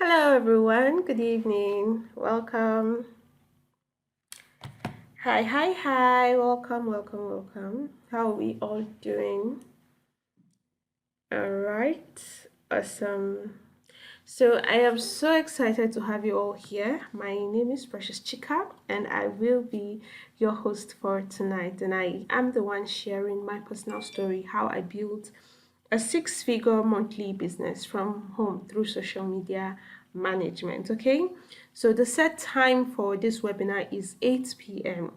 Hello, everyone. Good evening. Welcome. Hi, hi, hi. Welcome, welcome, welcome. How are we all doing? All right. Awesome. So, I am so excited to have you all here. My name is Precious Chika, and I will be your host for tonight. And I am the one sharing my personal story how I built a six-figure monthly business from home through social media management. Okay, so the set time for this webinar is 8 p.m.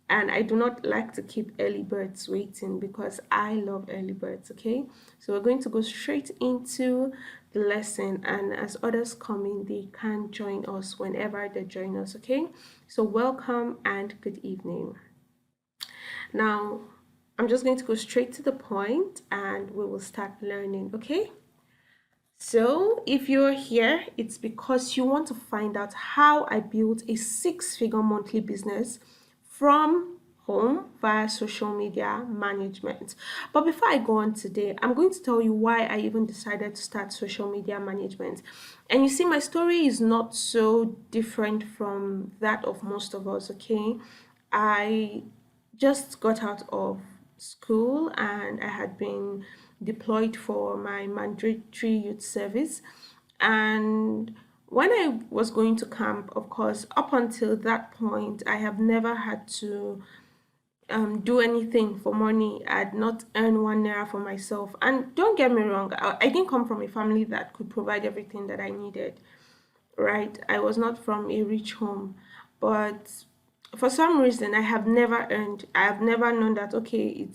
and I do not like to keep early birds waiting because I love early birds. Okay, so we're going to go straight into the lesson, and as others come in, they can join us whenever they join us. Okay, so welcome and good evening. Now, I'm just going to go straight to the point and we will start learning, okay? So, if you're here, it's because you want to find out how I built a six-figure monthly business from home via social media management. But before I go on today, I'm going to tell you why I even decided to start social media management. And you see, my story is not so different from that of most of us, okay? I just got out of school and I had been deployed for my mandatory youth service. And when I was going to camp, of course, up until that point, I have never had to do anything for money. I'd not earned 1 naira for myself. And don't get me wrong, I didn't come from a family that could provide everything that I needed, right? I was not from a rich home, but for some reason I have never known that okay,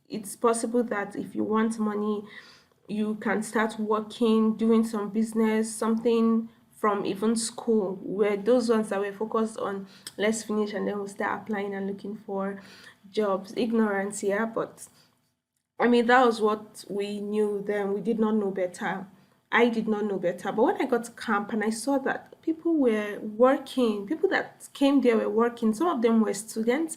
it's possible that if you want money, you can start working, doing some business, something from even school, where those ones that were focused on let's finish and then we'll start applying and looking for jobs. Ignorance, yeah, but I mean, that was what we knew then. We did not know better. I did not know better. But when I got to camp and I saw that people were working, people that came there were working, some of them were students,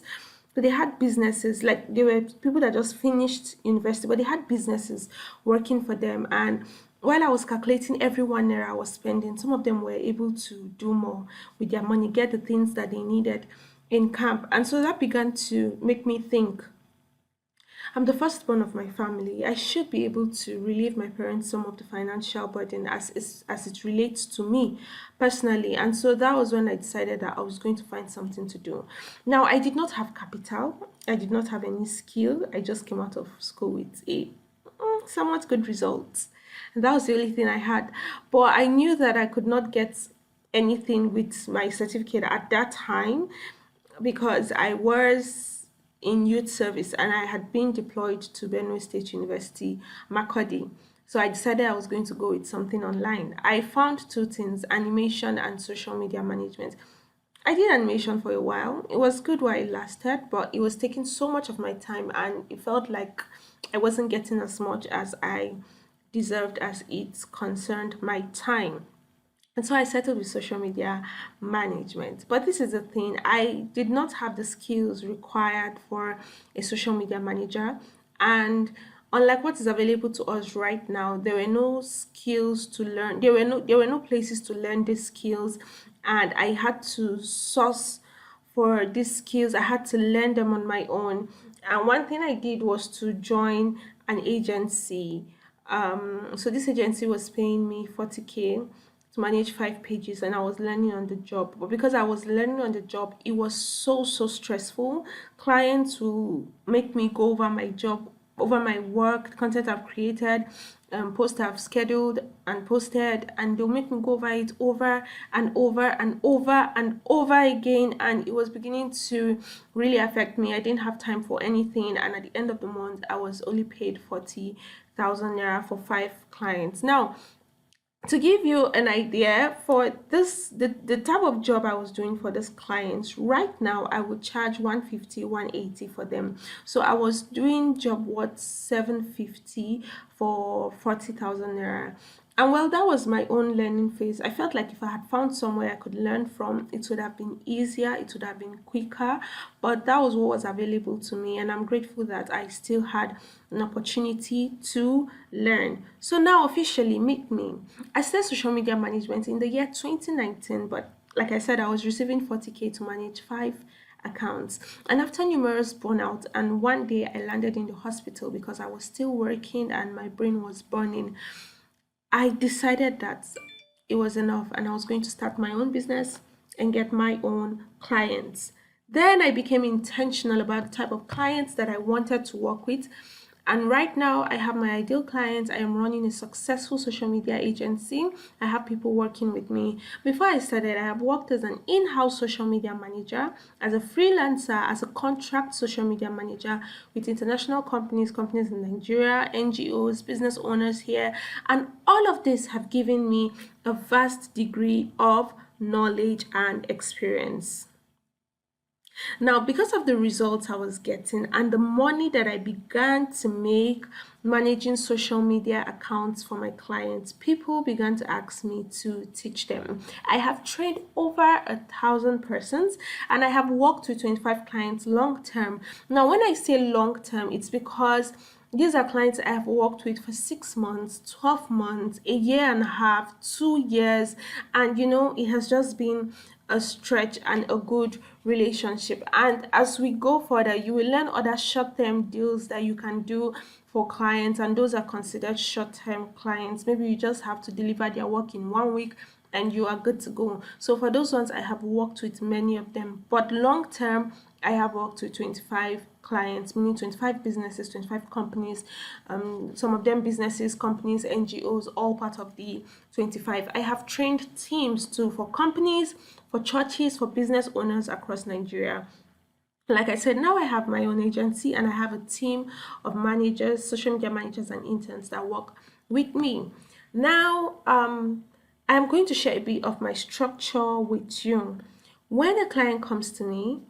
but they had businesses. Like they were people that just finished university, but they had businesses working for them. And while I was calculating every 1 naira I was spending, some of them were able to do more with their money, get the things that they needed in camp. And so that began to make me think I'm the firstborn of my family. I should be able to relieve my parents some of the financial burden as it relates to me personally. And so that was when I decided that I was going to find something to do. Now, I did not have capital. I did not have any skill. I just came out of school with a somewhat good results. And that was the only thing I had. But I knew that I could not get anything with my certificate at that time because I was in youth service and I had been deployed to Benue State University, Makodi. So I decided I was going to go with something online. I found two things, animation and social media management. I did animation for a while. It was good while it lasted, but it was taking so much of my time and it felt like I wasn't getting as much as I deserved as it concerned my time. And so I settled with social media management. But this is the thing, I did not have the skills required for a social media manager. And unlike what is available to us right now, there were no skills to learn. There were no places to learn these skills. And I had to source for these skills. I had to learn them on my own. And one thing I did was to join an agency. So this agency was paying me 40K to manage 5 pages, and I was learning on the job. But because I was learning on the job, it was so stressful. Clients will make me go over my job, over my work, content I've created, post I've scheduled and posted, and they'll make me go over it over and over and over and over again. And it was beginning to really affect me. I didn't have time for anything, and at the end of the month, I was only paid 40,000 naira for 5 clients. Now, to give you an idea for this the type of job I was doing for this clients right now, I would charge 150, 180 for them. So I was doing job worth 750 for 40,000 naira. And well, that was my own learning phase. I felt like if I had found somewhere I could learn from, it would have been easier, it would have been quicker. But that was what was available to me, and I'm grateful that I still had an opportunity to learn. So now, officially, meet me. I started social media management in the year 2019, but like I said, I was receiving 40K to manage five accounts. And after numerous burnout, and one day I landed in the hospital because I was still working and my brain was burning. I decided that it was enough and I was going to start my own business and get my own clients. Then I became intentional about the type of clients that I wanted to work with. And right now, I have my ideal clients. I am running a successful social media agency. I have people working with me. Before I started, I have worked as an in house social media manager, as a freelancer, as a contract social media manager with international companies, companies in Nigeria, NGOs, business owners here. And all of this have given me a vast degree of knowledge and experience. Now, because of the results I was getting and the money that I began to make managing social media accounts for my clients, people began to ask me to teach them. I have trained over 1,000 persons and I have worked with 25 clients long term. Now, when I say long term, it's because these are clients I have worked with for 6 months, 12 months, a year and a half, 2 years, and it has just been a stretch and a good relationship. And as we go further, you will learn other short term deals that you can do for clients, and those are considered short term clients. Maybe you just have to deliver their work in 1 week and you are good to go. So for those ones, I have worked with many of them. But long term, I have worked with 25 clients, meaning 25 businesses, 25 companies, some of them businesses, companies, NGOs, all part of the 25. I have trained teams too for companies, for churches, for business owners across Nigeria. Like I said, now I have my own agency and I have a team of managers, social media managers, and interns that work with me. Now, I'm going to share a bit of my structure with you. When a client comes to me,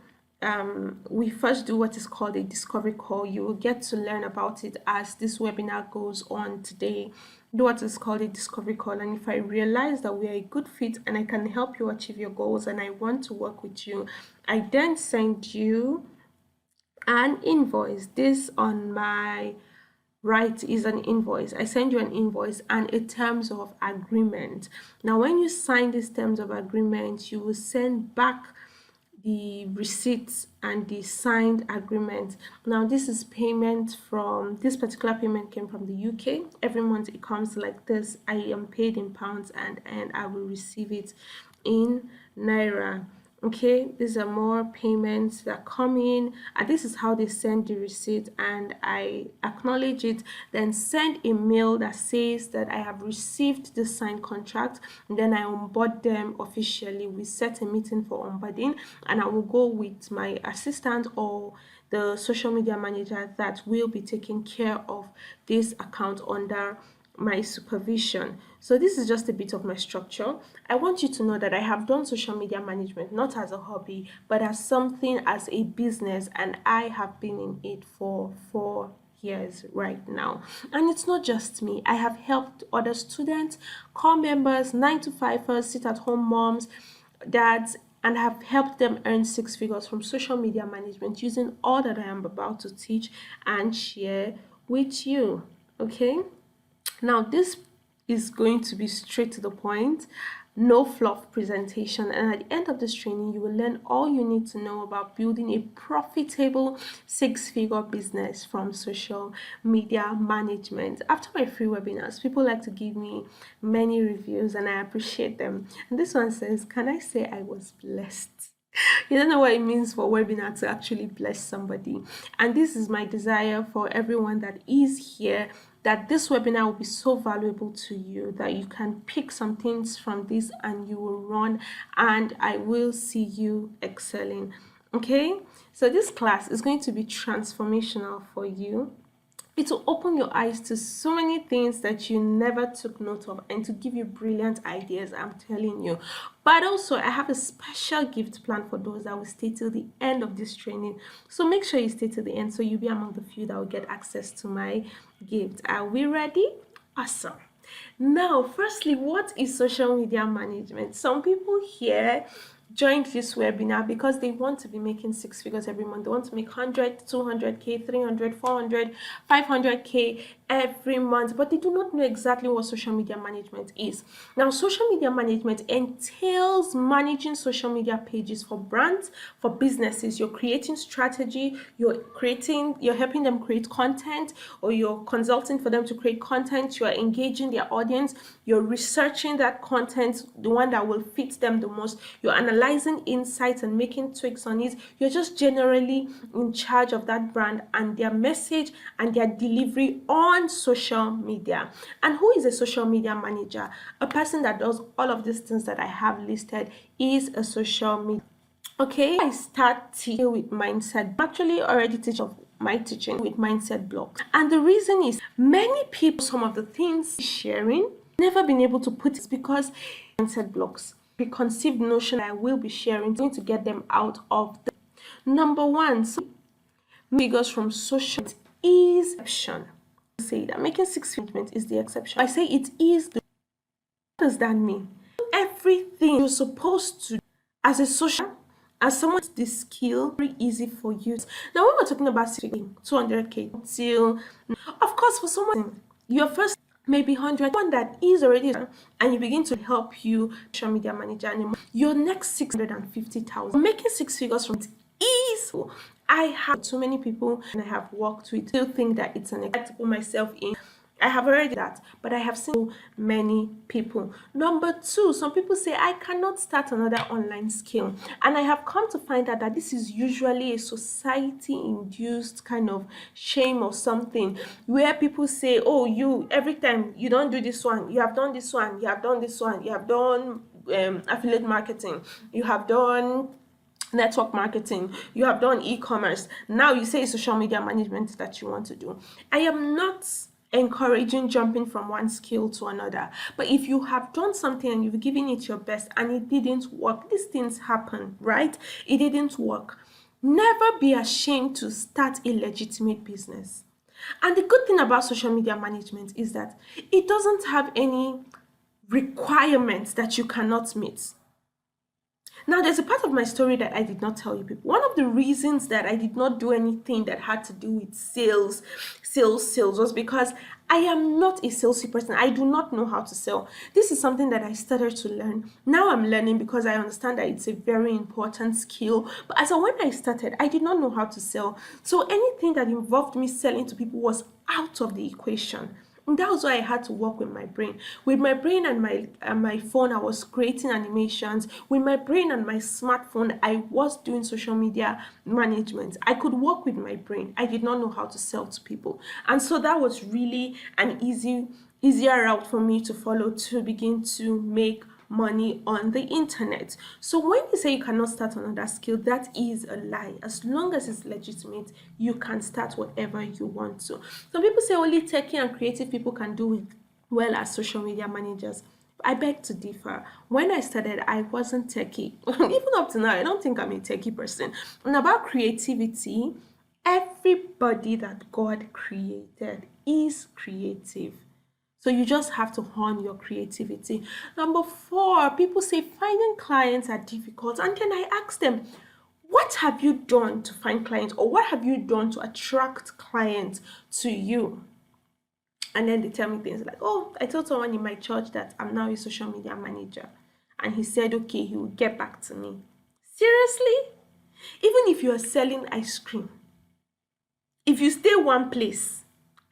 we first do what is called a discovery call. You will get to learn about it as this webinar goes on today. Do what is called a discovery call, and if I realize that we are a good fit and I can help you achieve your goals and I want to work with you, I then send you an invoice. This on my right is an invoice. I send you an invoice and a terms of agreement. Now, when you sign these terms of agreement, you will send back the receipts and the signed agreement. Now, this is payment from this particular payment came from the UK. Every month it comes like this. I am paid in pounds and I will receive it in naira. Okay, these are more payments that come in, and this is how they send the receipt, and I acknowledge it, then send a mail that says that I have received the signed contract, and then I onboard them officially. We set a meeting for onboarding, and I will go with my assistant or the social media manager that will be taking care of this account under my supervision. So this is just a bit of my structure. I want you to know that I have done social media management not as a hobby, but as something as a business, and I have been in it for 4 years right now. And it's not just me. I have helped other students, core members, 9 to 5ers, sit at home moms, dads, and have helped them earn 6 figures from social media management using all that I am about to teach and share with you. Okay? Now, this is going to be straight to the point, no fluff presentation. And at the end of this training, you will learn all you need to know about building a profitable 6 figure business from social media management. After my free webinars, people like to give me many reviews and I appreciate them. And this one says, can I say I was blessed? You don't know what it means for webinar to actually bless somebody. And this is my desire for everyone that is here, that this webinar will be so valuable to you that you can pick some things from this and you will run, and I will see you excelling. Okay, so this class is going to be transformational for you. It will open your eyes to so many things that you never took note of and to give you brilliant ideas, I'm telling you. But also, I have a special gift plan for those that will stay till the end of this training. So make sure you stay till the end so you'll be among the few that will get access to my gift. Are we ready? Awesome. Now, firstly, what is social media management? Some people here joined this webinar because they want to be making six figures every month. They want to make 100, 200K, 300, 400, 500K every month, but they do not know exactly what social media management is. Now, social media management entails managing social media pages for brands, for businesses. You're creating strategy, you're helping them create content, or you're consulting for them to create content, you're engaging their audience, you're researching that content, the one that will fit them the most, you're analyzing insights and making tweaks on it. You're just generally in charge of that brand and their message and their delivery on social media. And who is a social media manager? A person that does all of these things that I have listed is a social media. Okay, I start teaching with mindset. I'm actually already teaching my teaching with mindset blocks. And the reason is many people, some of the things sharing, never been able to put it because mindset blocks, preconceived notion I will be sharing, going to get them out of the number one. So figures from social is exception. Say that making six figures is the exception. I say it is the, what does that mean? Everything you're supposed to as a social, as someone with the skill, very easy for you. Now when we're talking about 200K till, of course, for someone your first maybe 100, one that is already, and you begin to help you social media manager, and your next 650,000 making six figures from it is. I have too many people and I have worked with still think that it's an example to put myself in. I have already that, but I have seen many people. Number two, some people say I cannot start another online skill, and I have come to find out that this is usually a society-induced kind of shame or something, where people say, "Oh, you every time you don't do this one, you have done this one, you have done this one, you have done affiliate marketing, you have done." Network marketing, you have done e-commerce, now you say social media management that you want to do. I am not encouraging jumping from one skill to another, but if you have done something and you've given it your best and it didn't work, these things happen, right? It didn't work. Never be ashamed to start a legitimate business. And the good thing about social media management is that it doesn't have any requirements that you cannot meet. Now, there's a part of my story that I did not tell you people. One of the reasons that I did not do anything that had to do with sales was because I am not a salesy person. I do not know how to sell. This is something that I started to learn. Now I'm learning because I understand that it's a very important skill. But as of when I started, I did not know how to sell. So anything that involved me selling to people was out of the equation. And that was why I had to work with my brain. With my brain and my phone, I was creating animations. With my brain and my smartphone, I was doing social media management. I could work with my brain. I did not know how to sell to people. And so that was really an easier route for me to follow to begin to make money on the internet. So when you say you cannot start another skill, that is a lie. As long as it's legitimate, you can start whatever you want to. Some people say only techie and creative people can do it well as social media managers. I beg to differ. When I started, I wasn't techie. Even up to now, I don't think I'm a techie person. And about creativity, everybody that God created is creative. So you just have to hone your creativity. Number four, people say finding clients are difficult. And then I ask them, what have you done to find clients, or what have you done to attract clients to you? And then they tell me things like, oh, I told someone in my church that I'm now a social media manager. And he said, okay, he will get back to me. Seriously? Even if you are selling ice cream, if you stay one place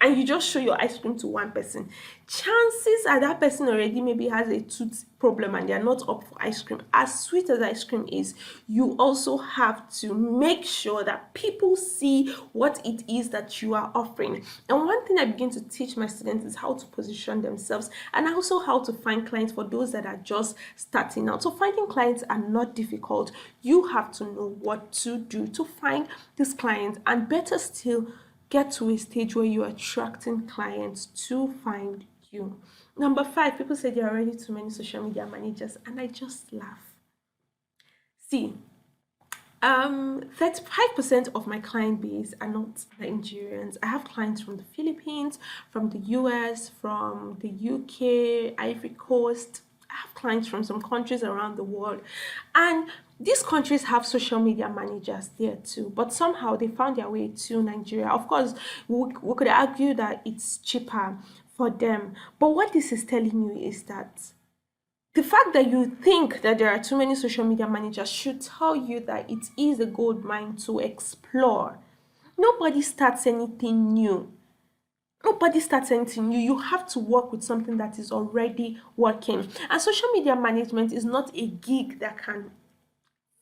and you just show your ice cream to one person, chances are that person already maybe has a tooth problem and they are not up for ice cream. As sweet as ice cream is, you also have to make sure that people see what it is that you are offering. And one thing I begin to teach my students is how to position themselves, and also how to find clients for those that are just starting out. So finding clients are not difficult. You have to know what to do to find these clients, and better still, get to a stage where you're attracting clients to find you. Number five, people say there are already too many social media managers, and I just laugh. See, 35% of my client base are not Nigerians. I have clients from the Philippines, from the US, from the UK, Ivory Coast. I have clients from some countries around the world. And these countries have social media managers there too, but somehow they found their way to Nigeria. Of course, we could argue that it's cheaper for them. But what this is telling you is that the fact that you think that there are too many social media managers should tell you that it is a gold mine to explore. Nobody starts anything new. Nobody starts anything new. You have to work with something that is already working. And social media management is not a gig that can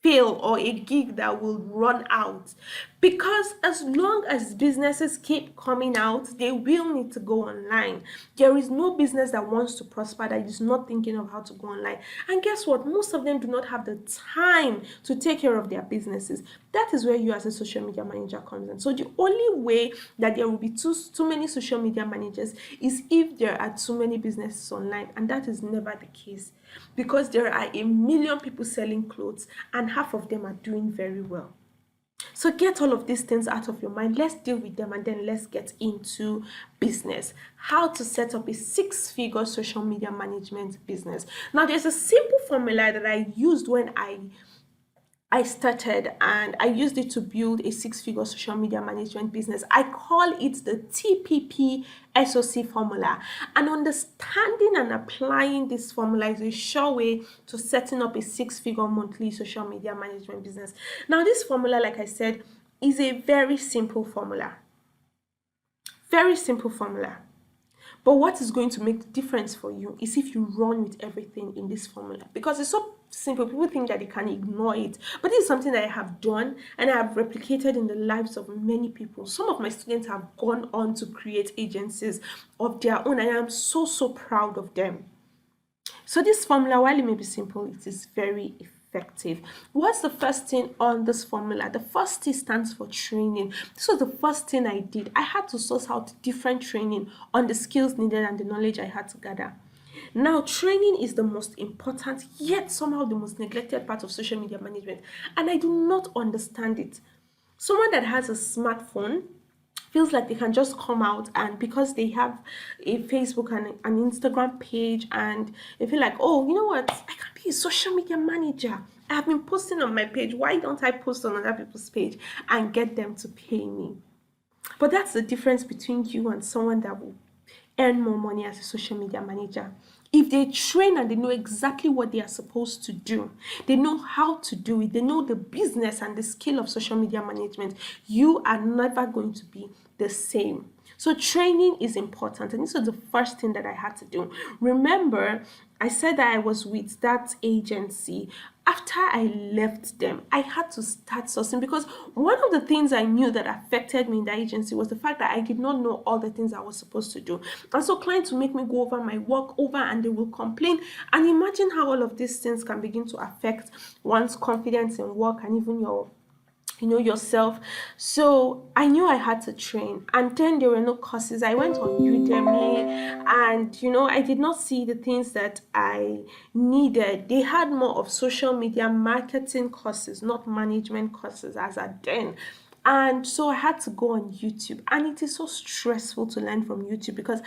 fail or a gig that will run out, because as long as businesses keep coming out, they will need to go online. There is no business that wants to prosper that is not thinking of how to go online. And guess what, most of them do not have the time to take care of their businesses. That is where you as a social media manager comes in. So the only way that there will be too many social media managers is if there are too many businesses online, and that is never the case, because there are a million people selling clothes and half of them are doing very well. So get all of these things out of your mind. Let's deal with them and then let's get into business. How to set up a six-figure social media management business. Now, there's a simple formula that I used when I started, and I used it to build a six-figure social media management business. I call it the TPP SOC formula. And understanding and applying this formula is a sure way to setting up a six-figure monthly social media management business. Now, this formula, like I said, is a very simple formula. Very simple formula. But what is going to make the difference for you is if you run with everything in this formula, because it's so simple. People think that they can ignore it, but this is something that I have done and I have replicated in the lives of many people. Some of my students have gone on to create agencies of their own, and I am so proud of them. So this formula, while it may be simple, it is very effective. What's the first thing on this formula? The first T stands for training. This was the first thing I did. I had to source out different training on the skills needed and the knowledge I had to gather. Now, training is the most important, yet somehow the most neglected part of social media management, and I do not understand it. Someone that has a smartphone feels like they can just come out, and because they have a Facebook and an Instagram page, and they feel like, oh, you know what, I can be a social media manager. I have been posting on my page. Why don't I post on other people's page and get them to pay me? But that's the difference between you and someone that will earn more money as a social media manager. If they train and they know exactly what they are supposed to do, they know how to do it, they know the business and the skill of social media management, you are never going to be the same. So training is important, and this was the first thing that I had to do. Remember, I said that I was with that agency. After I left them, I had to start sourcing, because one of the things I knew that affected me in the agency was the fact that I did not know all the things I was supposed to do. And so clients will make me go over my work over and they will complain. And imagine how all of these things can begin to affect one's confidence in work and even yourself. So I knew I had to train, and then there were no courses. I went on Udemy, and I did not see the things that I needed. They had more of social media marketing courses, not management courses as at then. And so I had to go on YouTube, and it is so stressful to learn from YouTube, because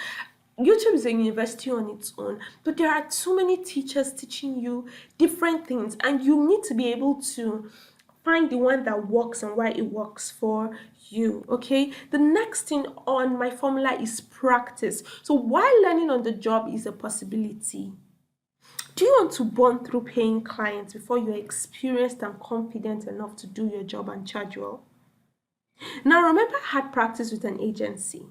YouTube is a university on its own, but there are too many teachers teaching you different things, and you need to be able to find the one that works and why it works for you. Okay, the next thing on my formula is practice. So while learning on the job is a possibility, do you want to burn through paying clients before you're experienced and confident enough to do your job and charge well? Now, remember, I had practice with an agency.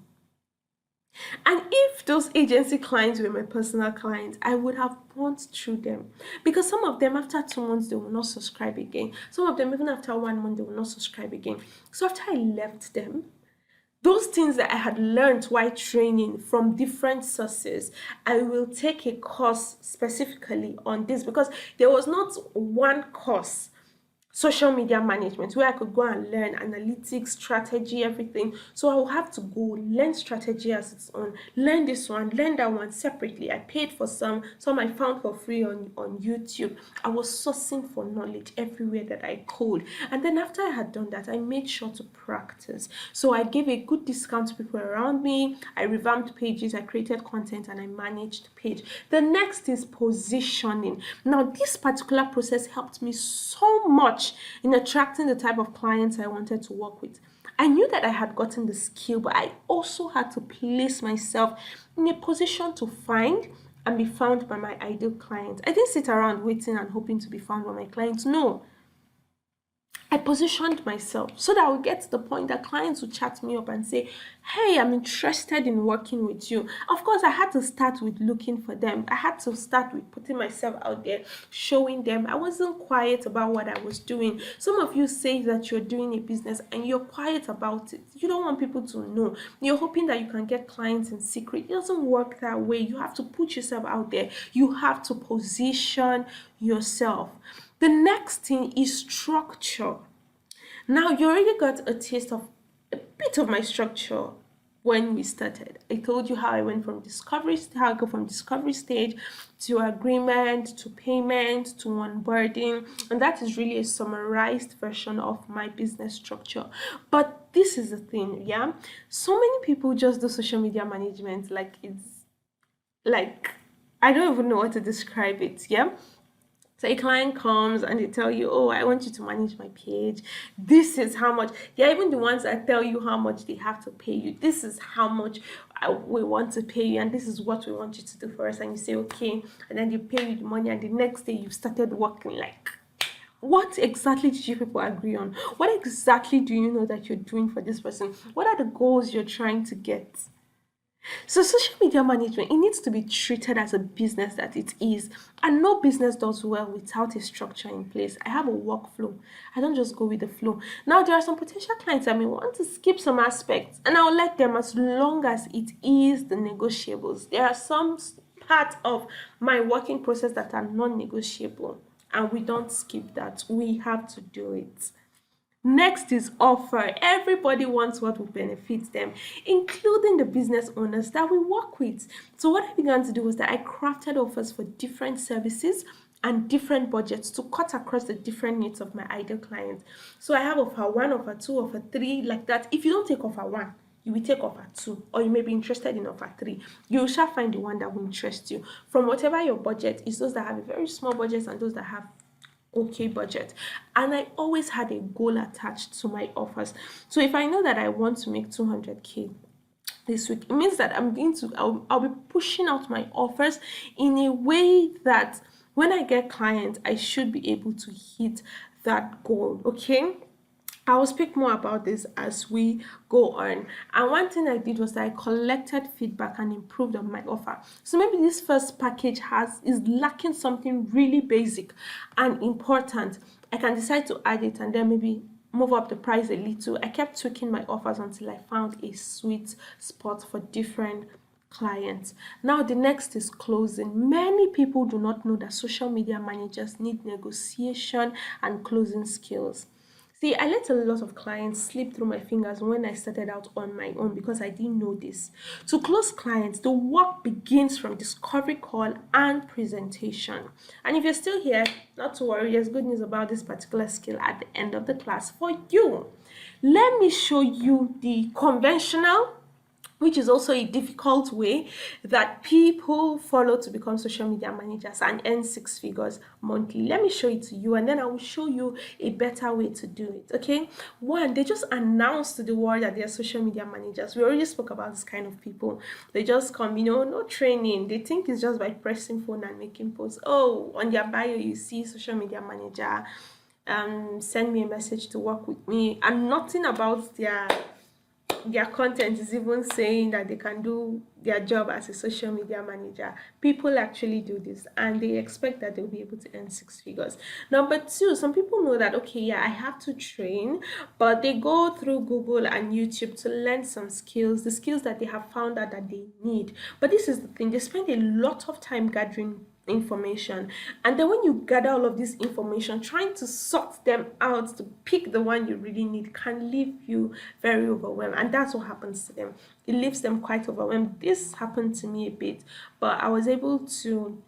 And if those agency clients were my personal clients, I would have burnt through them. Because some of them, after 2 months, they will not subscribe again. Some of them, even after 1 month, they will not subscribe again. So after I left them, those things that I had learned while training from different sources, I will take a course specifically on this, because there was not one course social media management where I could go and learn analytics, strategy, everything. So I will have to go learn strategy as its own, learn this one, learn that one separately. I paid for some I found for free on YouTube. I was sourcing for knowledge everywhere that I could. And then after I had done that, I made sure to practice. So I gave a good discount to people around me. I revamped pages, I created content, and I managed page. The next is positioning. Now, this particular process helped me so much in attracting the type of clients I wanted to work with. I knew that I had gotten the skill, but I also had to place myself in a position to find and be found by my ideal clients. I didn't sit around waiting and hoping to be found by my clients. No, I positioned myself so that I would get to the point that clients would chat me up and say, "Hey, I'm interested in working with you." Of course, I had to start with looking for them. I had to start with putting myself out there, showing them. I wasn't quiet about what I was doing. Some of you say that you're doing a business and you're quiet about it. You don't want people to know. You're hoping that you can get clients in secret. It doesn't work that way. You have to put yourself out there. You have to position yourself. The next thing is structure. Now, you already got a taste of a bit of my structure when we started. I told you how I went from discovery, how I go from discovery stage to agreement, to payment, to onboarding, and that is really a summarized version of my business structure. But this is the thing, yeah. So many people just do social media management like it's like I don't even know what to describe it, yeah. So a client comes and they tell you, "Oh, I want you to manage my page. This is how much." They're even the ones that tell you how much they have to pay you. "This is how much we want to pay you, and this is what we want you to do for us." And you say, "Okay," and then they pay you the money, and the next day you've started working. Like, what exactly did you people agree on? What exactly do you know that you're doing for this person? What are the goals you're trying to get? So social media management, it needs to be treated as a business that it is. And no business does well without a structure in place. I have a workflow. I don't just go with the flow. Now there are some potential clients that may want to skip some aspects, and I'll let them as long as it is the negotiables. There are some part of my working process that are non-negotiable, and we don't skip that. We have to do it. Next is offer. Everybody wants what will benefit them, including the business owners that we work with. So, what I began to do was that I crafted offers for different services and different budgets to cut across the different needs of my ideal clients. So, I have offer one, offer two, offer three, like that. If you don't take offer one, you will take offer two, or you may be interested in offer three. You shall find the one that will interest you from whatever your budget is. Those that have a very small budget and those that have okay budget. And I always had a goal attached to my offers. So if I know that I want to make 200K this week, it means that I'll be pushing out my offers in a way that when I get clients, I should be able to hit that goal. Okay, I will speak more about this as we go on. And one thing I did was that I collected feedback and improved on my offer. So maybe this first package is lacking something really basic and important. I can decide to add it and then maybe move up the price a little. I kept tweaking my offers until I found a sweet spot for different clients. Now the next is closing. Many people do not know that social media managers need negotiation and closing skills. See, I let a lot of clients slip through my fingers when I started out on my own because I didn't know this. To close clients, the work begins from discovery call and presentation. And if you're still here, not to worry, there's good news about this particular skill at the end of the class for you. Let me show you the conventional, which is also a difficult way that people follow to become social media managers and earn six figures monthly. Let me show it to you and then I will show you a better way to do it. Okay, one, they just announce to the world that they are social media managers. We already spoke about this kind of people. They just come, no training. They think it's just by pressing phone and making posts. Oh, on their bio you see social media manager, send me a message to work with me, and nothing about their content is even saying that they can do their job as a social media manager. People actually do this and they expect that they'll be able to earn six figures. Number two, some people know that, okay, yeah, I have to train, but they go through Google and YouTube to learn some skills, the skills that they have found out that they need. But this is the thing, they spend a lot of time gathering information. And then when you gather all of this information, trying to sort them out to pick the one you really need can leave you very overwhelmed. And that's what happens to them. It leaves them quite overwhelmed. This happened to me a bit, but I was able to,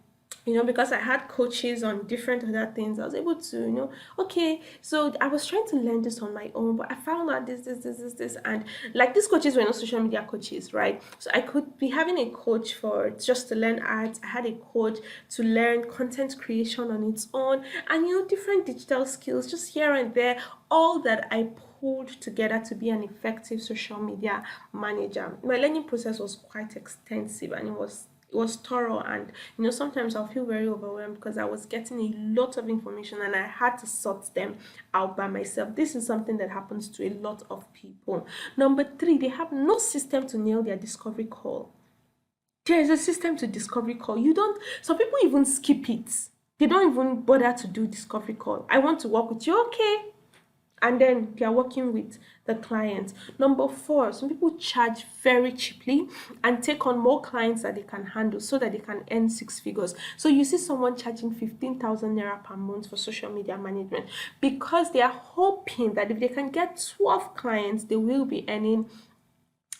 because I had coaches on different other things, I was able to, okay, so I was trying to learn this on my own, but I found out this, and like these coaches were not social media coaches, right? So I could be having a coach for just to learn art. I had a coach to learn content creation on its own, and different digital skills just here and there, all that I pulled together to be an effective social media manager. My learning process was quite extensive, and it was thorough. And sometimes I'll feel very overwhelmed because I was getting a lot of information and I had to sort them out by myself. This is something that happens to a lot of people. Number three, they have no system to nail their discovery call. There is a system to discovery call. You don't, some people even skip it. They don't even bother to do discovery call. I want to work with you, okay, and then they are working with the client. Number four, some people charge very cheaply and take on more clients that they can handle so that they can earn six figures. So you see someone charging 15,000 naira per month for social media management because they are hoping that if they can get 12 clients, they will be earning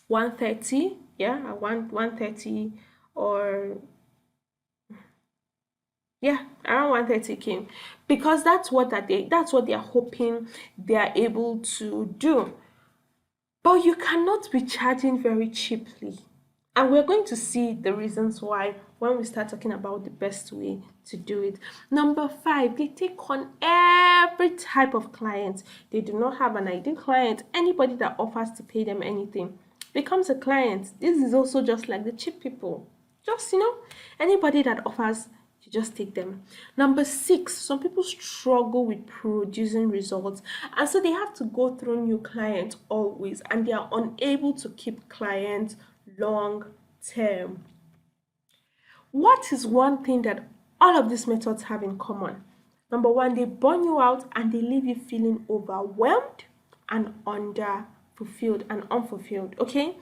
130, yeah, 130, or yeah, around 130K, because that's what they're hoping they're able to do. But you cannot be charging very cheaply. And we're going to see the reasons why when we start talking about the best way to do it. Number five, they take on every type of client. They do not have an ideal client. Anybody that offers to pay them anything becomes a client. This is also just like the cheap people. Just, anybody that offers, you just take them. Number six, some people struggle with producing results, and so they have to go through new clients always, and they are unable to keep clients long term. What is one thing that all of these methods have in common? Number one, they burn you out and they leave you feeling overwhelmed and under fulfilled and unfulfilled. Okay,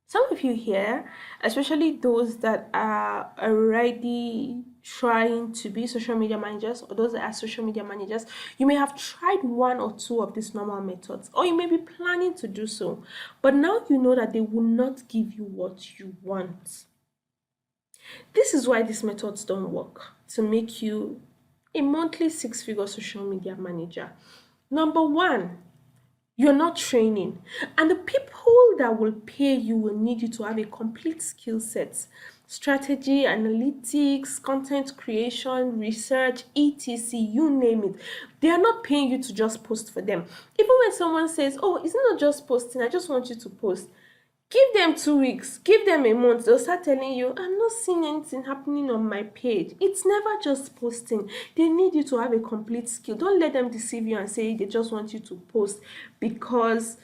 some of you here, especially those that are already trying to be social media managers or those that are social media managers, you may have tried one or two of these normal methods, or you may be planning to do so, but now you know that they will not give you what you want. This is why these methods don't work to make you a monthly six-figure social media manager. Number one, you're not training, and the people that will pay you will need you to have a complete skill set: strategy, analytics, content creation, research, etc. You name it. They are not paying you to just post for them. Even when someone says, oh, it's not just posting, I just want you to post, give them 2 weeks, give them a month, they'll start telling you, I'm not seeing anything happening on my page. It's never just posting. They need you to have a complete skill. Don't let them deceive you and say they just want you to post because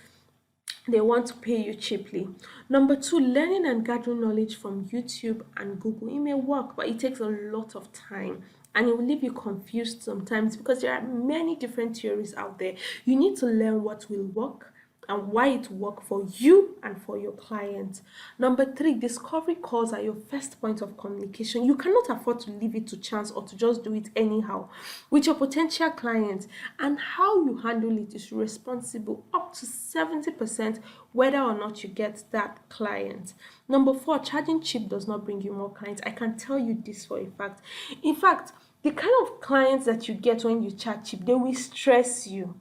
they want to pay you cheaply. Number two, learning and gathering knowledge from YouTube and Google. It may work, but it takes a lot of time and it will leave you confused sometimes because there are many different theories out there. You need to learn what will work and why it work for you and for your client. Number three, discovery calls are your first point of communication. You cannot afford to leave it to chance or to just do it anyhow with your potential client, and how you handle it is responsible up to 70% whether or not you get that client. Number four, charging cheap does not bring you more clients. I can tell you this for a fact. In fact, the kind of clients that you get when you charge cheap, they will stress you.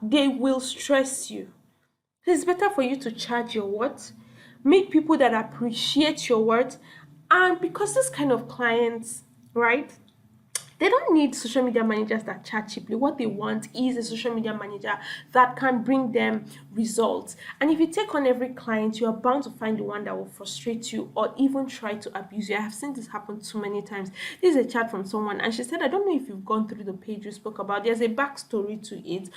They will stress you. It's better for you to charge your worth, meet people that appreciate your worth, and because this kind of clients, right? They don't need social media managers that charge cheaply. What they want is a social media manager that can bring them results. And if you take on every client, you are bound to find the one that will frustrate you or even try to abuse you. I have seen this happen too many times. This is a chat from someone, and she said, I don't know if you've gone through the page we spoke about. There's a backstory to it.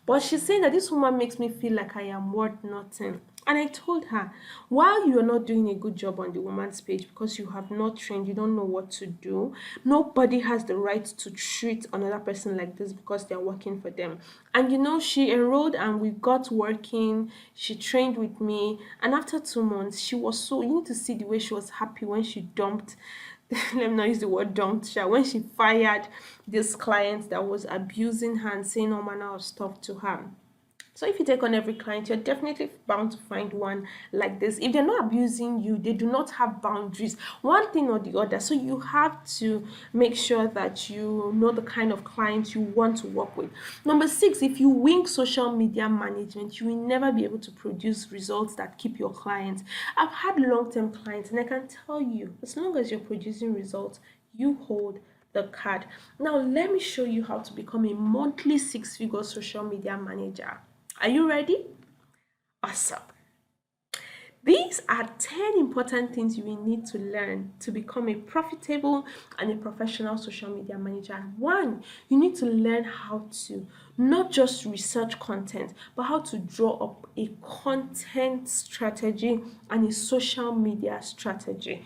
But she's saying that this woman makes me feel like I am worth nothing. And I told her, while you are not doing a good job on the woman's page because you have not trained, you don't know what to do, nobody has the right to treat another person like this because they're working for them. And she enrolled and we got working. She trained with me. And after 2 months, she was so, you need to see the way she was happy when she dumped let me not use the word dumped her, when she fired this client that was abusing her and saying all manner of stuff to her. So if you take on every client, you're definitely bound to find one like this. If they're not abusing you, they do not have boundaries, one thing or the other. So you have to make sure that you know the kind of clients you want to work with. Number six, if you wing social media management, you will never be able to produce results that keep your clients. I've had long-term clients, and I can tell you, as long as you're producing results, you hold the card. Now, let me show you how to become a monthly six-figure social media manager. Are you ready? Awesome. These are 10 important things you will need to learn to become a profitable and a professional social media manager. One, you need to learn how to not just research content, but how to draw up a content strategy and a social media strategy.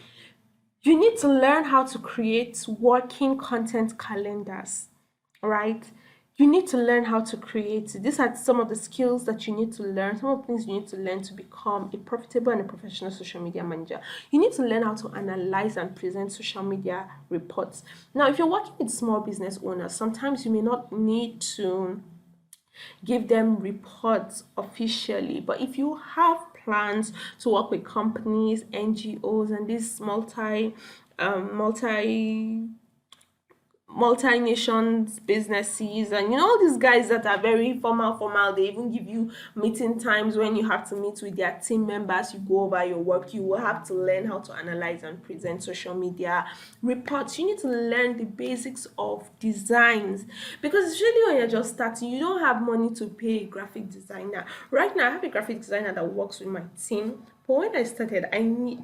You need to learn how to create working content calendars, right? You need to learn how to create. These are some of the skills that you need to learn, some of the things you need to learn to become a profitable and a professional social media manager. You need to learn how to analyze and present social media reports. Now, if you're working with small business owners, sometimes you may not need to give them reports officially. But if you have plans to work with companies, NGOs, and these multi-nations businesses, and all these guys that are very formal, they even give you meeting times when you have to meet with their team members, you go over your work. You will have to learn how to analyze and present social media reports. You need to learn the basics of designs, because it's really when you're just starting, you don't have money to pay a graphic designer. Right now I have a graphic designer that works with my team, but when I started, I need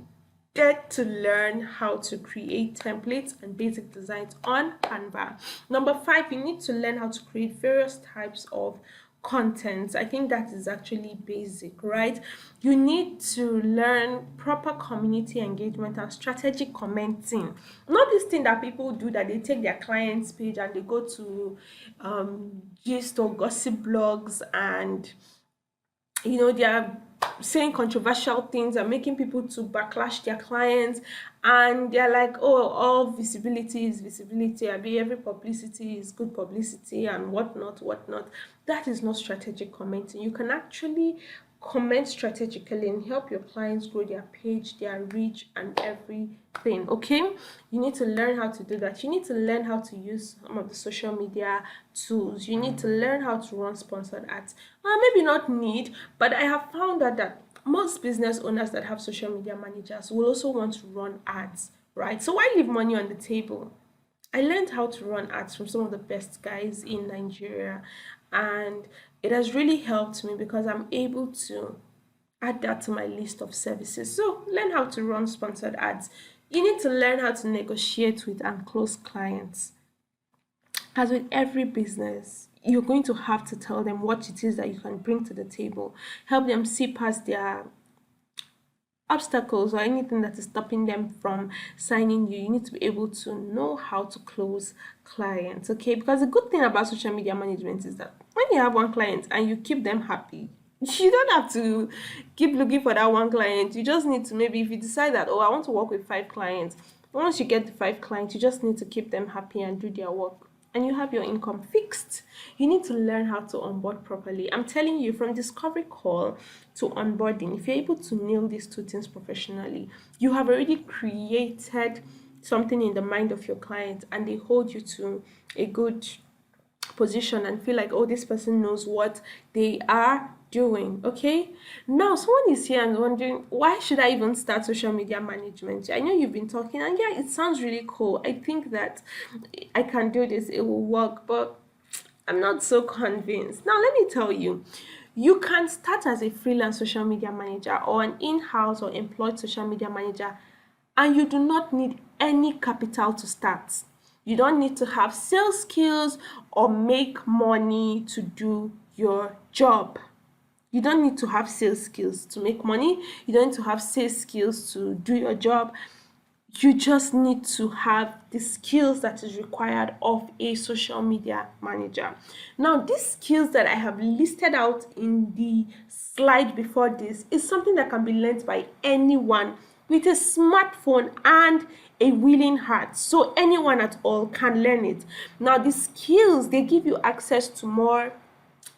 get to learn how to create templates and basic designs on Canva. Number five, you need to learn how to create various types of content. I think that is actually basic, right? You need to learn proper community engagement and strategic commenting. Not this thing that people do, that they take their client's page and they go to gist or gossip blogs, and they are saying controversial things and making people to backlash their clients, and they're like, oh, all visibility is visibility, I mean, every publicity is good publicity, and whatnot. That is not strategic commenting. You can actually comment strategically and help your clients grow their page, their reach, and everything. Okay, you need to learn how to do that. You need to learn how to use some of the social media tools. You need to learn how to run sponsored ads. Maybe not need, but I have found that most business owners that have social media managers will also want to run ads, right? So why leave money on the table? I learned how to run ads from some of the best guys in Nigeria, and it has really helped me because I'm able to add that to my list of services. So learn how to run sponsored ads. You need to learn how to negotiate with and close clients. As with every business, you're going to have to tell them what it is that you can bring to the table, help them see past their obstacles or anything that is stopping them from signing you. You need to be able to know how to close clients, okay? Because the good thing about social media management is that when you have one client and you keep them happy, you don't have to keep looking for that one client. You just need to, maybe if you decide that, oh, I want to work with five clients, once you get the five clients, you just need to keep them happy and do their work, and you have your income fixed. You need to learn how to onboard properly. I'm telling you, from discovery call to onboarding, if you're able to nail these two things professionally, you have already created something in the mind of your client, and they hold you to a good position and feel like, oh, this person knows what they are doing. Okay, now someone is here and wondering, why should I even start social media management? I know you've been talking, and yeah, it sounds really cool. I think that I can do this, it will work, but I'm not so convinced. Now let me tell you, you can start as a freelance social media manager or an in-house or employed social media manager, and you do not need any capital to start. You don't need to have sales skills or make money to do your job. You don't need to have sales skills to make money. You don't need to have sales skills to do your job. You just need to have the skills that is required of a social media manager. Now, these skills that I have listed out in the slide before this is something that can be learned by anyone with a smartphone and a willing heart, so anyone at all can learn it. Now the skills, they give you access to more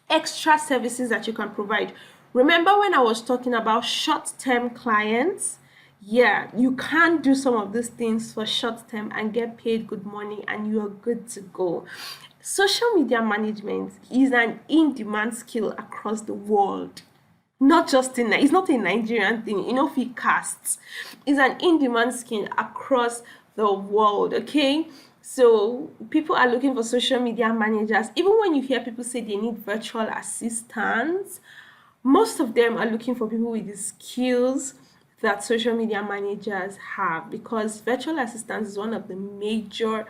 extra services that you can provide. Remember when I was talking about short-term clients? Yeah, you can do some of these things for short term and get paid good money, and you're good to go. Social media management is an in-demand skill across the world, not just in it's not a Nigerian thing, if it casts. It's an in-demand skill across the world, okay? So people are looking for social media managers. Even when you hear people say they need virtual assistants, most of them are looking for people with the skills that social media managers have, because virtual assistance is one of the major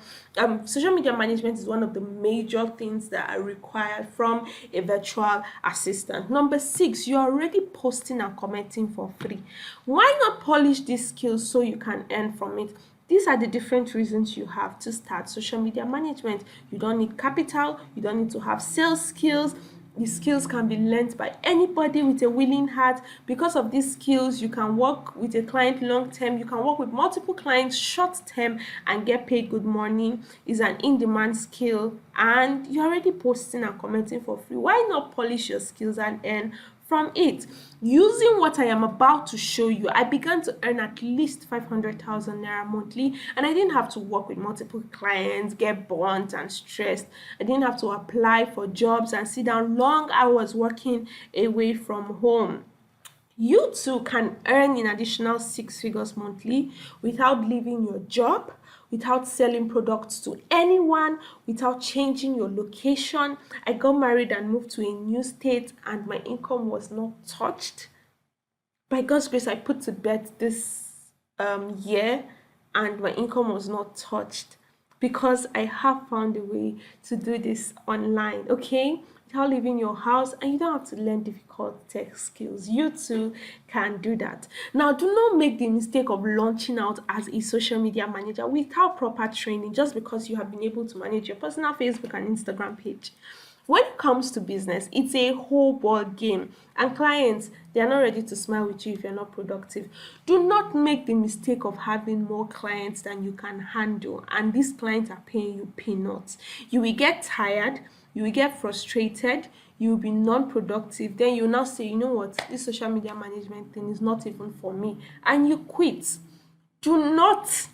social media management is one of the major things that are required from a virtual assistant. Number six, you're already posting and commenting for free. Why not polish these skills so you can earn from it? These are the different reasons you have to start social media management. You don't need capital, you don't need to have sales skills. These skills can be learned by anybody with a willing heart. Because of these skills, you can work with a client long term, you can work with multiple clients short term and get paid good money. Is an in-demand skill, and you're already posting and commenting for free. Why not polish your skills and earn from it? Using what I am about to show you, I began to earn at least 500,000 naira monthly, and I didn't have to work with multiple clients, get burnt and stressed. I didn't have to apply for jobs and sit down long hours working away from home. You too can earn an additional six figures monthly without leaving your job, without selling products to anyone, without changing your location. I got married and moved to a new state, and my income was not touched. By God's grace, I put to bed this year, and my income was not touched because I have found a way to do this online, okay? Without leaving your house, and you don't have to learn difficult tech skills. You too can do that. Now, do not make the mistake of launching out as a social media manager without proper training just because you have been able to manage your personal Facebook and Instagram page. When it comes to business, it's a whole ball game, and clients, they are not ready to smile with you if you're not productive. Do not make the mistake of having more clients than you can handle, and these clients are paying you peanuts. You will get tired, you will get frustrated, you will be non-productive. Then you now say, you know what, this social media management thing is not even for me, and you quit. Do not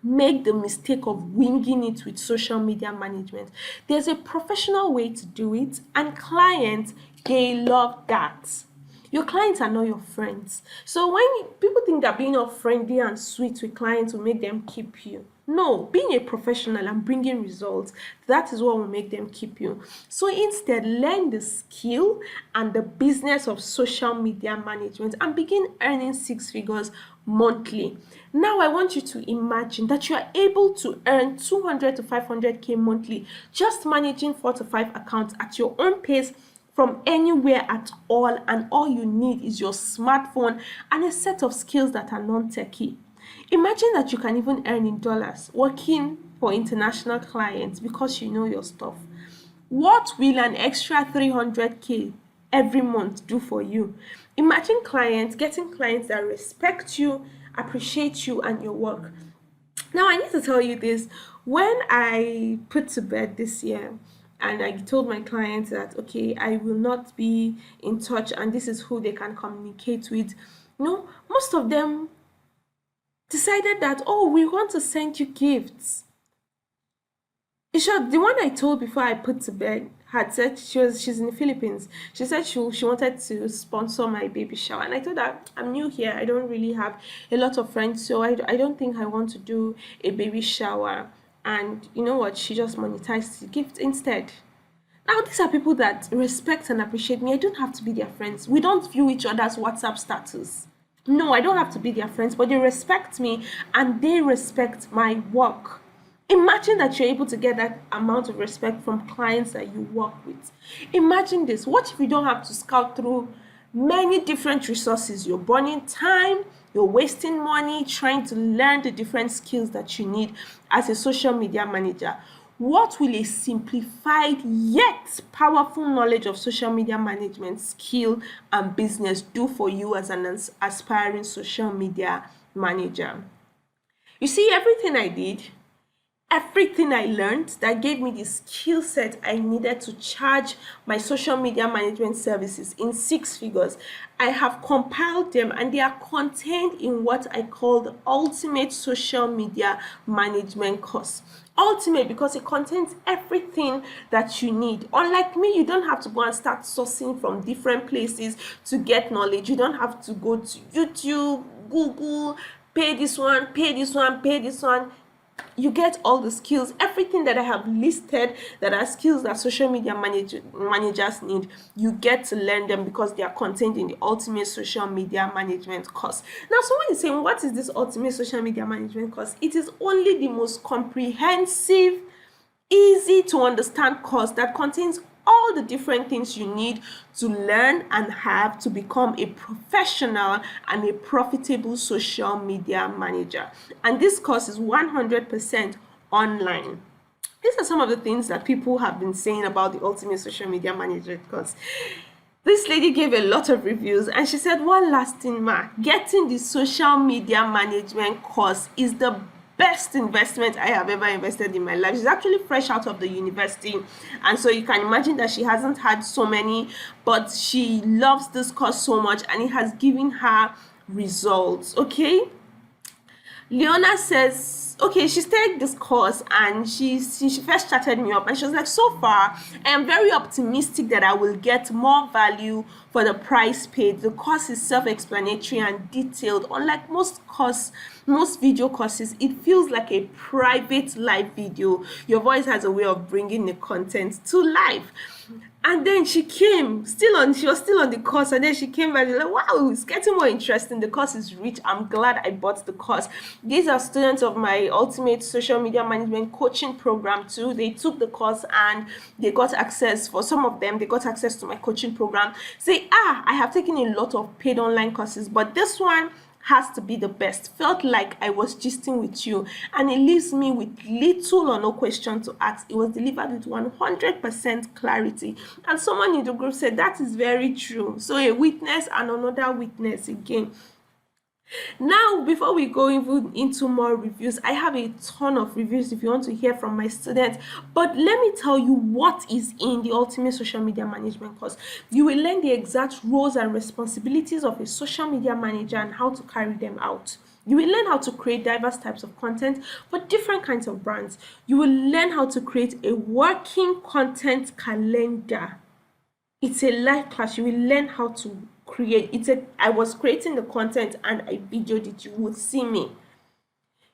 make the mistake of winging it with social media management. There's a professional way to do it, and clients, they love that. Your clients are not your friends. So when people think that being all friendly and sweet with clients will make them keep you, no, being a professional and bringing results, that is what will make them keep you. So instead, learn the skill and the business of social media management and begin earning six figures monthly. Now I want you to imagine that you are able to earn 200 to 500k monthly just managing 4 to 5 accounts at your own pace from anywhere at all, and all you need is your smartphone and a set of skills that are non-techy. Imagine that you can even earn in dollars working for international clients because you know your stuff. What will an extra 300k every month do for you? Imagine getting clients that respect you, appreciate you and your work. Now, I need to tell you this. When I put to bed this year, and I told my clients that, okay, I will not be in touch, and this is who they can communicate with. Most of them decided that, oh, we want to send you gifts. In short, the one I told before I put to bed had said she's in the Philippines. She said she wanted to sponsor my baby shower, and I told her I'm new here. I don't really have a lot of friends, so I don't think I want to do a baby shower. And you know what? She just monetized the gift instead. Now, these are people that respect and appreciate me. I don't have to be their friends. We don't view each other's WhatsApp status. No, I don't have to be their friends, but they respect me and they respect my work. Imagine that you're able to get that amount of respect from clients that you work with. Imagine this. What if you don't have to scout through many different resources? You're burning time, you're wasting money trying to learn the different skills that you need as a social media manager. What will a simplified yet powerful knowledge of social media management, skill, and business do for you as an aspiring social media manager? You see, everything I learned that gave me the skill set I needed to charge my social media management services in six figures. I have compiled them and they are contained in what I call the Ultimate Social Media Management course. Ultimate because it contains everything that you need. Unlike me, you don't have to go and start sourcing from different places to get knowledge. You don't have to go to YouTube, Google, pay this one, pay this one, pay this one. You get all the skills, everything that I have listed that are skills that social media managers need. You get to learn them because they are contained in the Ultimate Social Media Management course. Now, someone is saying, what is this Ultimate Social Media Management course? It is only the most comprehensive, easy to understand course that contains all the different things you need to learn and have to become a professional and a profitable social media manager. And this course is 100% online. These are some of the things that people have been saying about the Ultimate Social Media Management course. This lady gave a lot of reviews and she said, one last thing, getting the social media management course is the best investment I have ever invested in my life. She's actually fresh out of the university, and so you can imagine that she hasn't had so many, but she loves this course so much and it has given her results. Okay, Leona says, okay, she started this course and she first started me up and she was like, so far, I am very optimistic that I will get more value for the price paid. The course is self-explanatory and detailed. Unlike most video courses, it feels like a private live video. Your voice has a way of bringing the content to life. And then she was still on the course, and then she came back like, wow, it's getting more interesting. The course is rich. I'm glad I bought the course. These are students of my Ultimate Social Media Management coaching program too. They took the course and they got access. For some of them, they got access to my coaching program. Say, I have taken a lot of paid online courses, but this one has to be the best. Felt like I was gisting with you, and it leaves me with little or no question to ask. It was delivered with 100% clarity, and someone in the group said that is very true. So a witness and another witness again. Now, before we go even into more reviews, I have a ton of reviews if you want to hear from my students. But let me tell you what is in the Ultimate Social Media Management course. You will learn the exact roles and responsibilities of a social media manager and how to carry them out. You will learn how to create diverse types of content for different kinds of brands. You will learn how to create a working content calendar. It's a live class. You will learn how to create. I was creating the content and I videoed it. You will see me.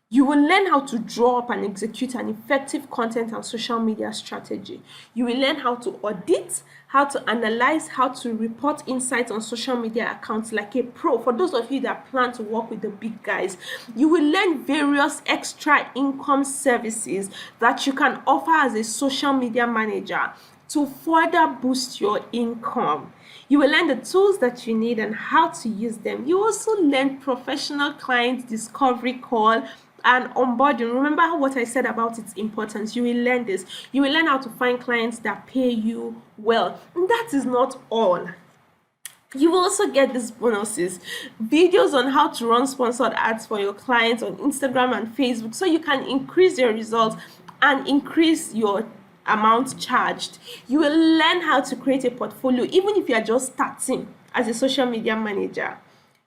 You will learn how to draw up and execute an effective content and social media strategy. You will learn how to audit, how to analyze, how to report insights on social media accounts like a pro. For those of you that plan to work with the big guys, you will learn various extra income services that you can offer as a social media manager to further boost your income. You will learn the tools that you need and how to use them. You also learn professional client discovery call and onboarding. Remember what I said about its importance. You will learn this. You will learn how to find clients that pay you well. And that is not all. You will also get these bonuses, videos on how to run sponsored ads for your clients on Instagram and Facebook so you can increase your results and increase your amount charged. You will learn how to create a portfolio even if you are just starting as a social media manager.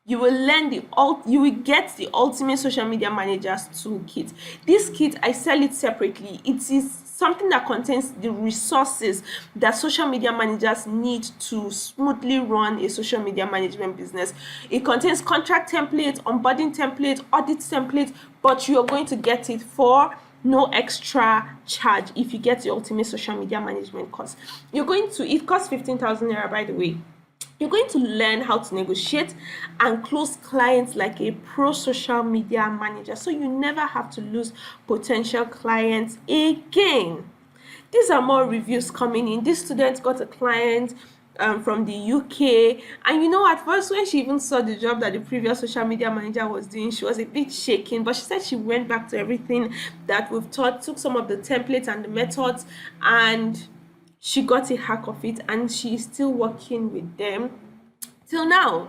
You will learn you will get the Ultimate Social Media Managers Toolkit. This kit, I sell it separately. It is something that contains the resources that social media managers need to smoothly run a social media management business. It contains contract templates, onboarding templates, audit templates, but you are going to get it for no extra charge if you get the Ultimate Social Media Management course. It costs 15,000 naira, by the way. You're going to learn how to negotiate and close clients like a pro social media manager, so you never have to lose potential clients again. These are more reviews coming in. This student got a client from the UK, and at first when she even saw the job that the previous social media manager was doing, she was a bit shaken, but she said she went back to everything that we've taught, took some of the templates and the methods, and she got a hack of it, and she is still working with them till now.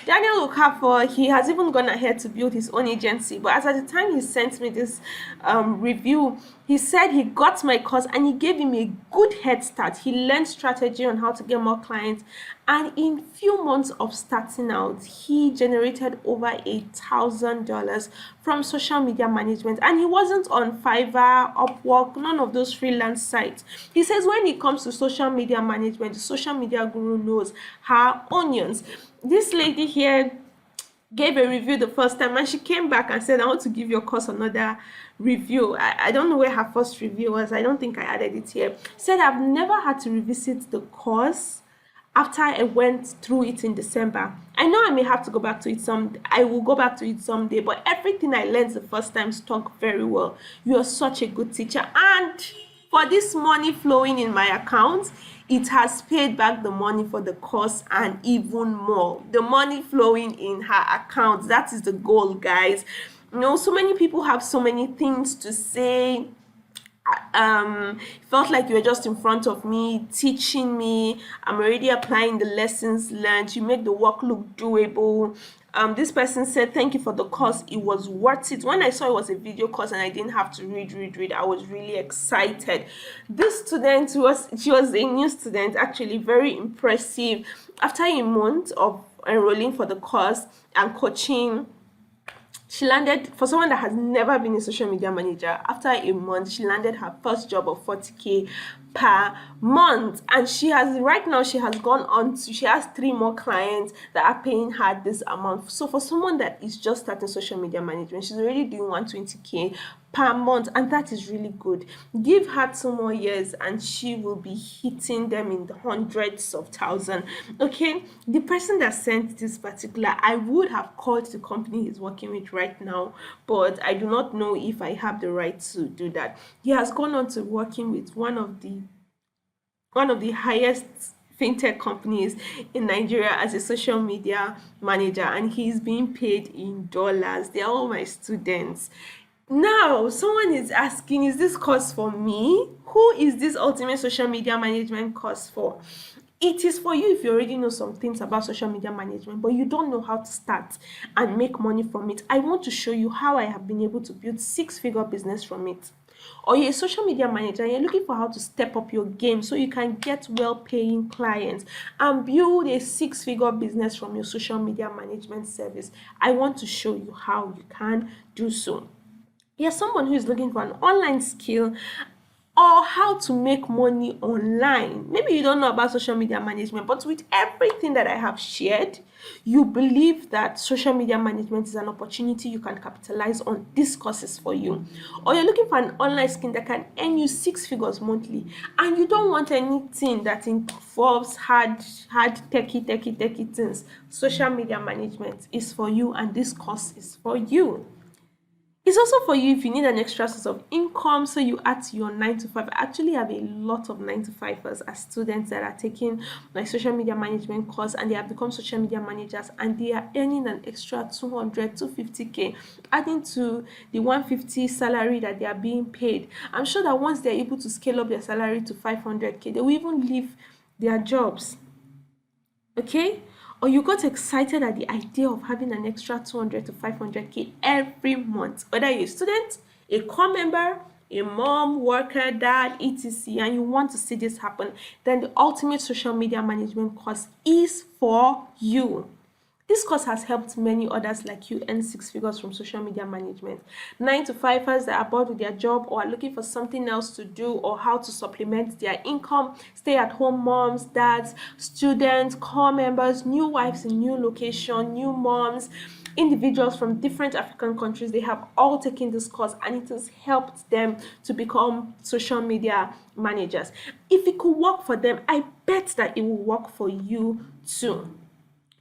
Daniel Okafor, he has even gone ahead to build his own agency. But as at the time he sent me this review, he said he got my course and he gave him a good head start. He learned strategy on how to get more clients, and in few months of starting out, he generated over $1,000 from social media management. And he wasn't on Fiverr, Upwork, none of those freelance sites. He says when it comes to social media management, the social media guru knows her onions. This lady here gave a review the first time and she came back and said, I want to give your course another review. I don't know where her first review was. I don't think I added it here. Said I've never had to revisit the course after I went through it in December. I know I may have to go back to it I will go back to it someday, but everything I learned the first time stuck very well. You are such a good teacher, and for this money flowing in my account, it has paid back the money for the course and even more. The money flowing in her account, that is the goal, guys. So many people have so many things to say. Felt like you were just in front of me teaching me. I'm already applying the lessons learned. You make the work look doable. This person said thank you for the course, it was worth it. When I saw it was a video course and I didn't have to read, I was really excited. This student she was a new student, actually very impressive. After a month of enrolling for the course and coaching, she landed, for someone that has never been a social media manager, after a month, she landed her first job of 40K per month. And she has gone on to, she has 3 more clients that are paying her this amount. So for someone that is just starting social media management, she's already doing 120K per month, and that is really good. Give her 2 more years and she will be hitting them in the hundreds of thousands. Okay, the person that sent this particular, I would have called the company he's working with right now, but I do not know if I have the right to do that. He has gone on to working with one of the highest fintech companies in Nigeria as a social media manager, and he's being paid in dollars. They're all my students. Now, someone is asking, is this course for me? Who is this ultimate social media management course for? It is for you if you already know some things about social media management, but you don't know how to start and make money from it. I want to show you how I have been able to build 6-figure business from it. Or you're a social media manager and you're looking for how to step up your game so you can get well-paying clients and build a 6-figure business from your social media management service. I want to show you how you can do so. You're someone who is looking for an online skill or how to make money online. Maybe you don't know about social media management, but with everything that I have shared, you believe that social media management is an opportunity you can capitalize on. This course is for you. Or you're looking for an online skill that can earn you 6 figures monthly, and you don't want anything that involves hard techie things. Social media management is for you, and this course is for you. It's also for you if you need an extra source of income, so you add to your 9 to 5. I actually have a lot of 9 to 5ers as students that are taking my social media management course, and they have become social media managers and they are earning an extra 200, 250K, adding to the 150 salary that they are being paid. I'm sure that once they're able to scale up their salary to 500K, they will even leave their jobs. Okay? Or you got excited at the idea of having an extra 200 to 500K every month, whether you're a student, a core member, a mom, worker, dad, etc., and you want to see this happen, then the ultimate social media management course is for you. This course has helped many others like you earn 6 figures from social media management. 9 to 5ers that are bored with their job or are looking for something else to do or how to supplement their income, stay-at-home moms, dads, students, core members, new wives in new location, new moms, individuals from different African countries. They have all taken this course and it has helped them to become social media managers. If it could work for them, I bet that it will work for you too.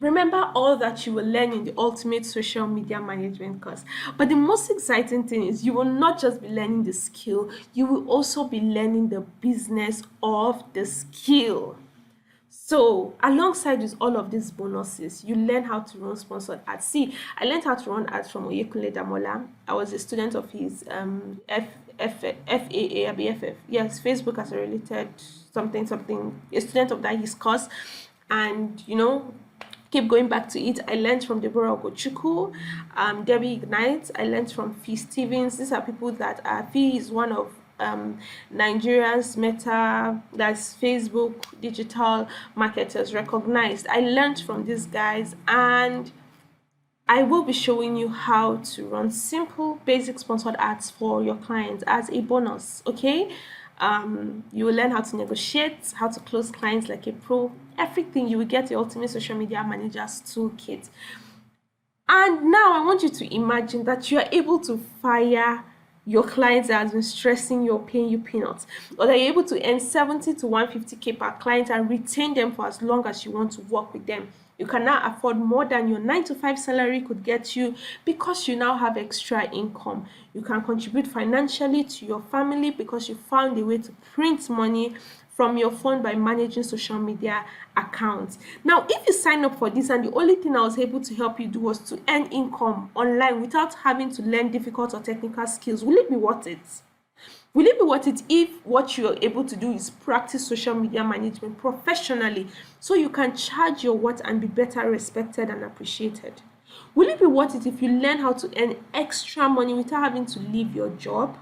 Remember all that you will learn in the ultimate social media management course. But the most exciting thing is you will not just be learning the skill, you will also be learning the business of the skill. So alongside with all of these bonuses, you learn how to run sponsored ads. See, I learned how to run ads from Oyekunle Damola. I was a student of his FAA, BFF. Yes, Facebook as a related something, a student of that his course. And keep going back to it. I learned from Deborah Ogochukwu, Debbie Ignite. I learned from Fee Stevens. These are people that Fee is one of Nigeria's Meta, that's Facebook digital marketers recognized. I learned from these guys, and I will be showing you how to run simple basic sponsored ads for your clients as a bonus. Okay, you will learn how to negotiate, how to close clients like a pro, everything. You will get the ultimate social media manager's toolkit. And now I want you to imagine that you are able to fire your clients that has been stressing you or paying you peanuts, or that you're able to earn 70 to 150k per client and retain them for as long as you want to work with them. You can now afford more than your 9 to 5 salary could get you, because you now have extra income. You can contribute financially to your family because you found a way to print money from your phone by managing social media accounts. Now, if you sign up for this and the only thing I was able to help you do was to earn income online without having to learn difficult or technical skills, will it be worth it? Will it be worth it if what you're able to do is practice social media management professionally so you can charge your worth and be better respected and appreciated? Will it be worth it if you learn how to earn extra money without having to leave your job?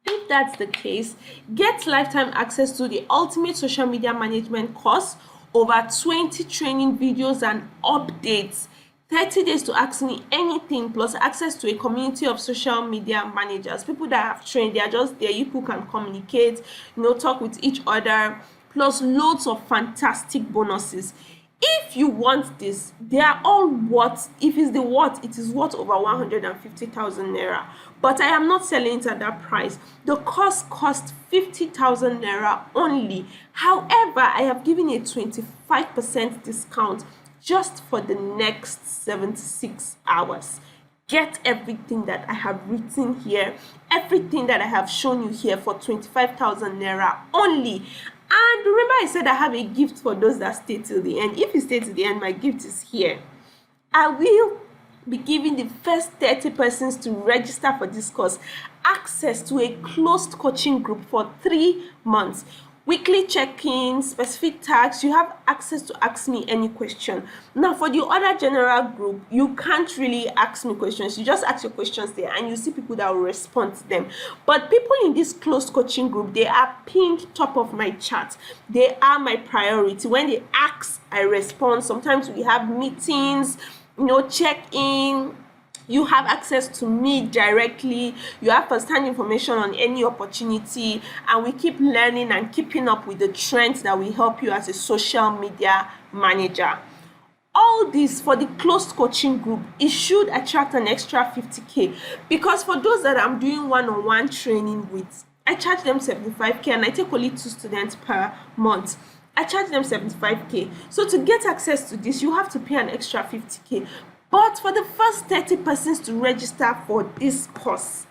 If that's the case, get lifetime access to the ultimate social media management course, over 20 training videos and updates, 30 days to ask me anything, plus access to a community of social media managers, people that have trained. They are just there. You people can communicate, talk with each other, plus loads of fantastic bonuses. If you want this, they are all worth, if it's the worth, it is worth over 150,000 naira. But I am not selling it at that price. The cost cost 50,000 naira only. However, I have given a 25% discount just for the next 76 hours. Get everything that I have written here, everything that I have shown you here for 25,000 naira only. And remember, I said I have a gift for those that stay till the end. If you stay till the end, my gift is here. I will be giving the first 30 persons to register for this course access to a closed coaching group for 3 months. Weekly check-in, specific tags. You have access to ask me any question. Now, for the other general group, you can't really ask me questions. You just ask your questions there and you see people that will respond to them. But people in this closed coaching group, they are pinned top of my chat. They are my priority. When they ask, I respond. Sometimes we have meetings, check-in. You have access to me directly. You have first-hand information on any opportunity, and we keep learning and keeping up with the trends that will help you as a social media manager. All this for the closed coaching group, it should attract an extra 50k, because for those that I'm doing one-on-one training with, I charge them 75k and I take only 2 students per month. I charge them 75k. So to get access to this, you have to pay an extra 50k. But for the first 30 persons to register for this course,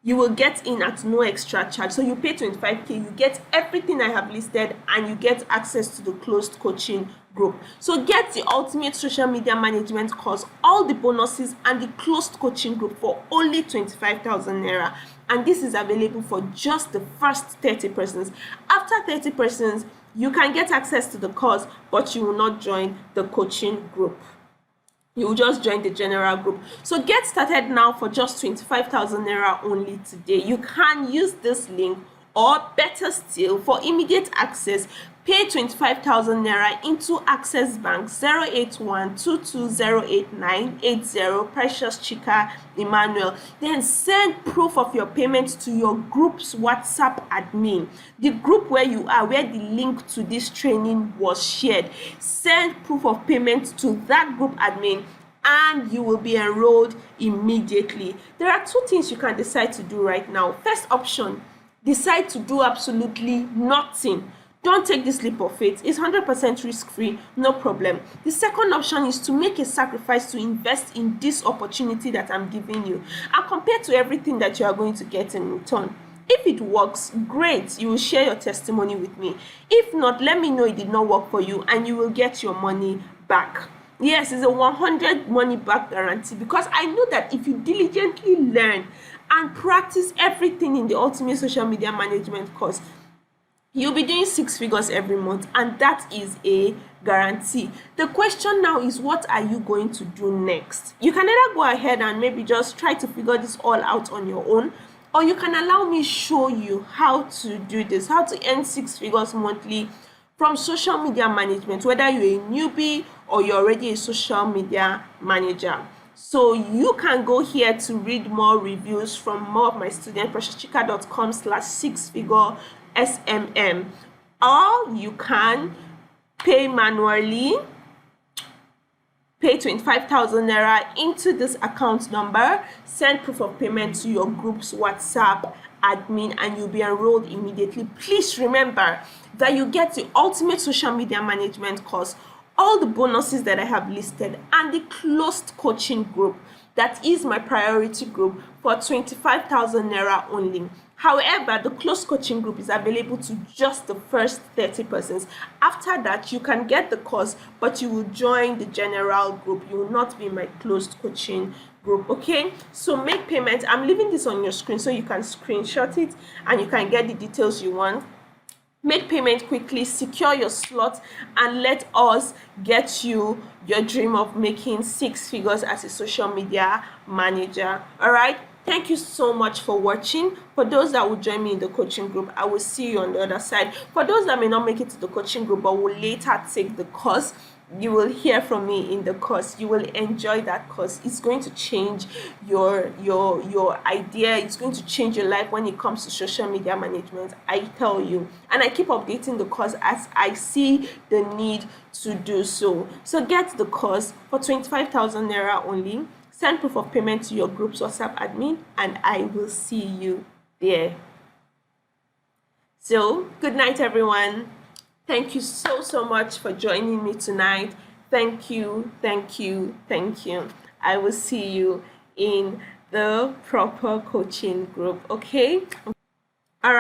you will get in at no extra charge. So you pay 25k, you get everything I have listed, and you get access to the closed coaching group. So get the ultimate social media management course, all the bonuses, and the closed coaching group for only 25,000 naira. And this is available for just the first 30 persons. After 30 persons, you can get access to the course, but you will not join the coaching group. You will just join the general group. So get started now for just 25,000 naira only today. You can use this link, or better still, for immediate access, pay 25,000 naira into Access Bank 08122089080 Precious Chika Emmanuel. Then send proof of your payment to your group's WhatsApp admin, the group where you are, where the link to this training was shared. Send proof of payment to that group admin, and you will be enrolled immediately. There are 2 things you can decide to do right now. First option, decide to do absolutely nothing. Don't take this leap of faith. It's 100% risk-free, no problem. The second option is to make a sacrifice to invest in this opportunity that I'm giving you, and compared to everything that you are going to get in return. If it works, great, you will share your testimony with me. If not, let me know it did not work for you, and you will get your money back. Yes, it's a 100 money back guarantee, because I know that if you diligently learn and practice everything in the ultimate social media management course, You'll be doing six figures every month, and that is a guarantee. The question now is, what are you going to do next? You can either go ahead and maybe just try to figure this all out on your own, or you can allow me show you how to do this, how to earn six figures monthly from social media management, whether you're a newbie or you're already a social media manager. So you can go here to read more reviews from more of my students, preciouschika.com/six-figure SMM, or you can pay manually, pay 25,000 naira into this account number, send proof of payment to your group's WhatsApp admin, and you'll be enrolled immediately. Please remember that you get the ultimate social media management course, all the bonuses that I have listed, and the closed coaching group that is my priority group for 25,000 naira only. However, the closed coaching group is available to just the first 30 persons. After that, you can get the course, but you will join the general group. You will not be in my closed coaching group. Okay, so make payment. I'm leaving this on your screen so you can screenshot it and you can get the details you want. Make payment quickly, secure your slot, and let us get you your dream of making six figures as a social media manager. All right, thank you so much for watching. For those that will join me in the coaching group, I will see you on the other side. For those that may not make it to the coaching group but will later take the course, you will hear from me in the course. You will enjoy that course. It's going to change your idea. It's going to change your life when it comes to social media management, I tell you. And I keep updating the course as I see the need to do so. So get the course for 25,000 naira only. Send proof of payment to your group's WhatsApp admin, and I will see you there. So good night, everyone. Thank you so much for joining me tonight. Thank you. I will see you in the proper coaching group. Okay. All right.